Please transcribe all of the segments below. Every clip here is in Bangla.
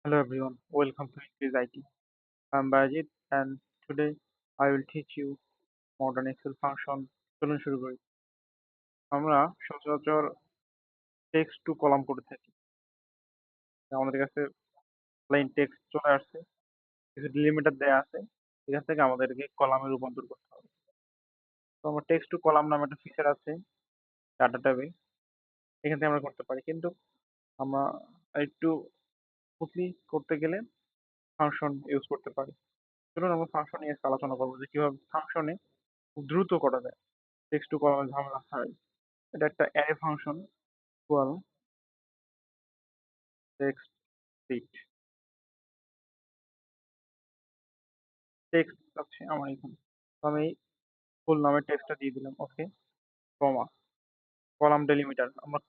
Hello everyone, welcome to Increase IT. I'm Bajit and today I will teach you modern Excel function. চলুন শুরু করি। আমরা সচরাচর টেক্সট টু কলাম করে থাকি। আমাদের কাছে প্লেন টেক্সট চলে আসছে, কিছু ডিলিমিটার দেয়া আছে, এখান থেকে আমাদেরকে কলামে রূপান্তর করতে হবে। তো আমরা টেক্সট টু কলাম নামে একটা ফিচার আছে ডাটা ট্যাবে, এখান থেকে আমরা করতে পারি। কিন্তু আমরা একটু স্মুথলি করতে গেলে ফাংশন ইউজ করতে পারি। চলুন আমরা ফাংশন নিয়ে আজকে আলোচনা করবো যে কিভাবে ফাংশনে খুব দ্রুত করা যায় টেক্সট টু কলামের ঝামেলা ছাড়াই। এটা একটা array function equal text sheet text আছে আমার এখানে। তো আমি ফুল নামের টেক্সটটা দিয়ে দিলাম, ওকে, কমা, কলাম ডেলিমিটার আমরা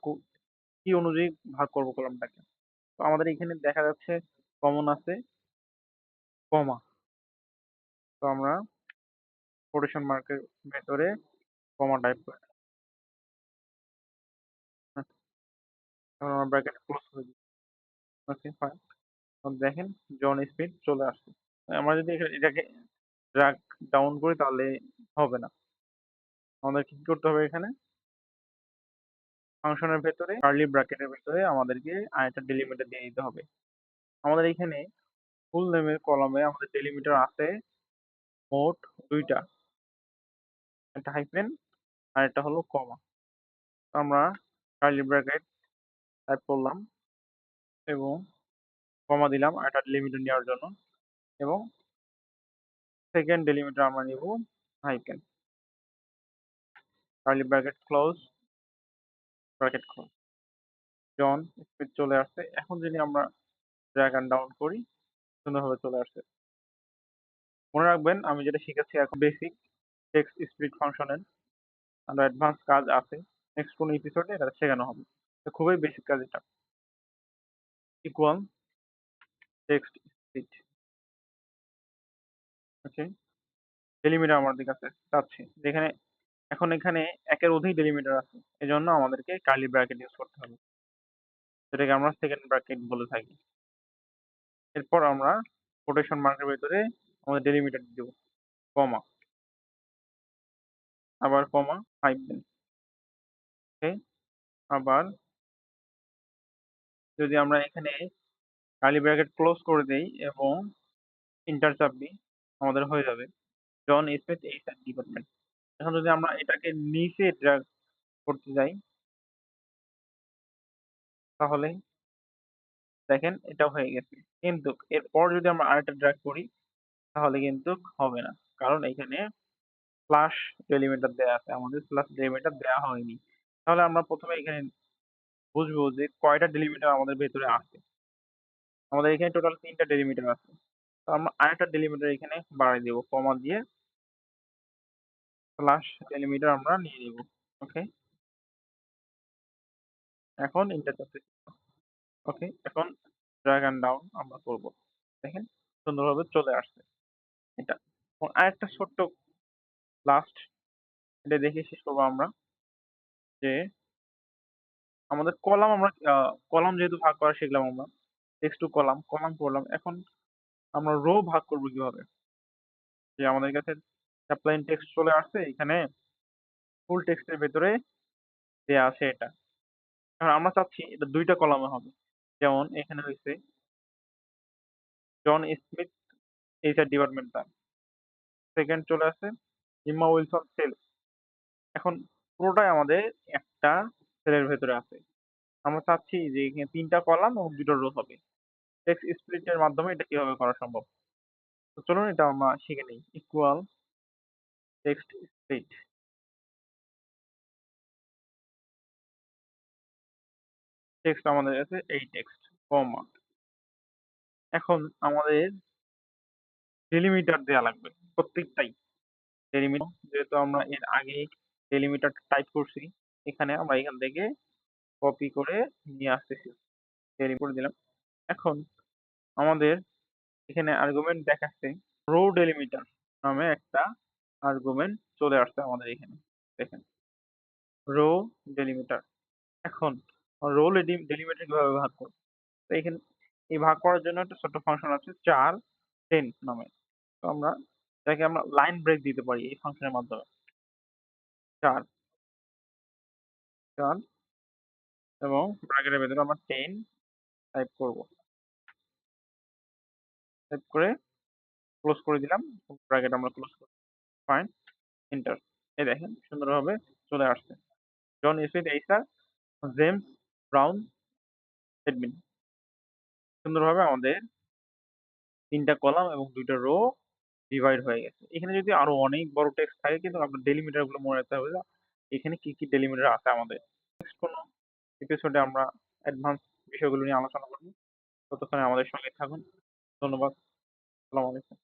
কি অনুযায়ী ভাগ করব কলামটাকে। তো আমাদের এখানে দেখা যাচ্ছে কমন আছে কমা, তো আমরা কোটেশন মার্কের ভেতরে কমা টাইপ করে দিলাম। এখন আমরা ব্র্যাকেট ক্লোজ করে দিই, ওকে ফাইন। দেখেন জন স্মিথ চলে আসছে। আমরা যদি এটাকে ড্র্যাগ ডাউন করি তাহলে হবে না। আমাদের কি করতে হবে, এখানে ফাংশনের ভেতরে কার্লি ব্র্যাকেটের ভেতরে আমাদেরকে আরেকটা ডেলিমিটার দিয়ে দিতে হবে। আমাদের এখানে ফুল নেমের কলামে আমাদের ডেলিমিটার আছে মোট দুইটা, একটা হাইফেন আর একটা হলো কমা। আমরা কার্লি ব্র্যাকেট টাইপ করলাম এবং কমা দিলাম একটা ডেলিমিটার নেওয়ার জন্য, এবং সেকেন্ড ডেলিমিটার আমরা নিব hyphen, curly bracket close, bracket close. John Smith চলে আসছে। এখন যদি আমরা ড্র্যাগ অ্যান্ড ডাউন করি সুন্দরভাবে চলে আসছে। মনে রাখবেন আমি যেটা শিখেছি এখন বেসিক টেক্সট স্প্লিট ফাংশনের আরো অ্যাডভান্স কাজ আছে, নেক্সট কোন এপিসোডে এটা শেখানো হবে। তো খুবই বেসিক কাজ এটা। ইকুয়াল টেক্সট স্প্লিট, ওকে, ডেলিমিটার আমাদের কাছে চাচ্ছে যেখানে এখন এখানে একের অধিক ডেলিমিটার আছে, এজন্য আমাদেরকে কার্লি ব্র্যাকেট ইউজ করতে হবে, যেটাকে আমরা সেকেন্ড ব্র্যাকেট বলে থাকি। এরপর আমরা কোটেশন মার্কের ভিতরে আমাদের ডেলিমিটার দেব, কমা, আবার কমা, হাইফেন, ওকে। আবার যদি আমরা এখানে কার্লি ব্র্যাকেট ক্লোজ করে দেই এবং ইন্টার চাপ দিই আমাদের হয়ে যাবে জন স্মিথ এইচআর ডিপার্টমেন্ট। এখন যদি আমরা এটাকে নিচে ড্র্যাগ করতে যাই তাহলে দেখেন এটা হয়ে গেছে, কিন্তু এরপর যদি আমরা আরেকটা ড্র্যাগ করি তাহলে কিন্তু হবে না, কারণ এখানে ফ্লাশ ডেলিমিটার দেওয়া আছে, আমাদের ফ্লাশ ডেলিমিটার দেওয়া হয়নি। তাহলে আমরা প্রথমে এখানে বুঝবো যে কয়টা ডেলিমিটার আমাদের ভেতরে আছে। আমাদের এখানে টোটাল 3টা ডেলিমিটার আছে, তো আমরা আরেকটা ডেলিমিটার এখানে বাড়াই দেবো, কমা দিয়ে ফ্লাশ ডেলিমিটার আমরা নিয়ে নেব, ওকে। এখন ইন্টার চাপতে, ওকে। এখন ড্র্যাগ অ্যান্ড ডাউন আমরা করব, দেখেন সুন্দরভাবে চলে আসছে এটা। এবং আরেকটা ছোট্ট লাস্ট এটা দেখে শেষ করবো আমরা, যে আমাদের কলাম আমরা কলাম যেহেতু ভাগ করা শিখলাম আমরা, টেক্সট টু কলাম কলাম করলাম, এখন আমরা রো ভাগ করবো কিভাবে। যে আমাদের কাছে প্লেন টেক্সট চলে আসছে, এখানে ফুল টেক্সটের ভেতরে দেয়া আছে এটা। এখন আমরা চাচ্ছি এটা দুইটা কলামে হবে, যেমন এখানে হয়েছে জন স্মিথ এইচআর ডিপার্টমেন্ট, তার সেকেন্ড চলে আসছে ইম্মা উইলসন সেল। এখন পুরোটাই আমাদের একটা সেলের ভেতরে আছে। আমরা চাচ্ছি যে এখানে 3টা কলাম এবং 2টা রো হবে। টেক্সট স্প্লিট এর মাধ্যমে এটা কিভাবে করা সম্ভব। তো চলুন এটা আমরা শিখে নিই। ইকুয়াল টেক্সট স্প্লিট, টেক্সট আমাদের কাছে এই টেক্সট, কমা। এখন আমাদের ডেলিমিটার দেয়া লাগবে প্রত্যেকটাই ডেলিমিটার, যেহেতু আমরা এর আগে ডেলিমিটার টাইপ করছি, এখানে আমরা এখান থেকে কপি করে নিয়ে আসতেছি, ডেলিমিটার করে দিলাম। এখন আমাদের এখানে আর্গুমেন্ট দেখাচ্ছে রো ডেলিমিটার নামে একটা আর্গুমেন্ট চলে আসছে আমাদের এখানে, দেখেন রো ডেলিমিটার। এখন রো ডেলিমিটার কিভাবে ব্যবহার করব, তো এখানে এই ভাগ করার জন্য একটা ছোট্ট ফাংশন আছে ৪ 10 নামে। তো আমরা এটাকে আমরা লাইন ব্রেক দিতে পারি এই ফাংশনের মাধ্যমে। ৪ ৪ এবং ব্র্যাকেটের ভেতরে আমরা 10 টাইপ করব। টাইপ করে ক্লোজ করে দিলাম। ব্র্যাকেট আমরা ক্লোজ করি। Fine, enter. এই দেখেন সুন্দরভাবে চলে আসছে। John Smith, HR, James Brown, admin. সুন্দরভাবে আমাদের ৩ টা কলাম এবং ২ টা রো ডিভাইড হয়ে গেছে। এখানে যদি আরো অনেক বড় টেক্সট থাকে কিন্তু আপনার ডেলিমিটার গুলো মনে রাখতে হবে যে এখানে কি, কি ডেলিমিটার আছে আমাদের। নেক্সট কোনো এপিসোডে আমরা অ্যাডভান্স বিষয়গুলো নিয়ে আলোচনা করব। ততক্ষণে আমাদের সঙ্গে থাকুন। ধন্যবাদ। আসসালামু আলাইকুম।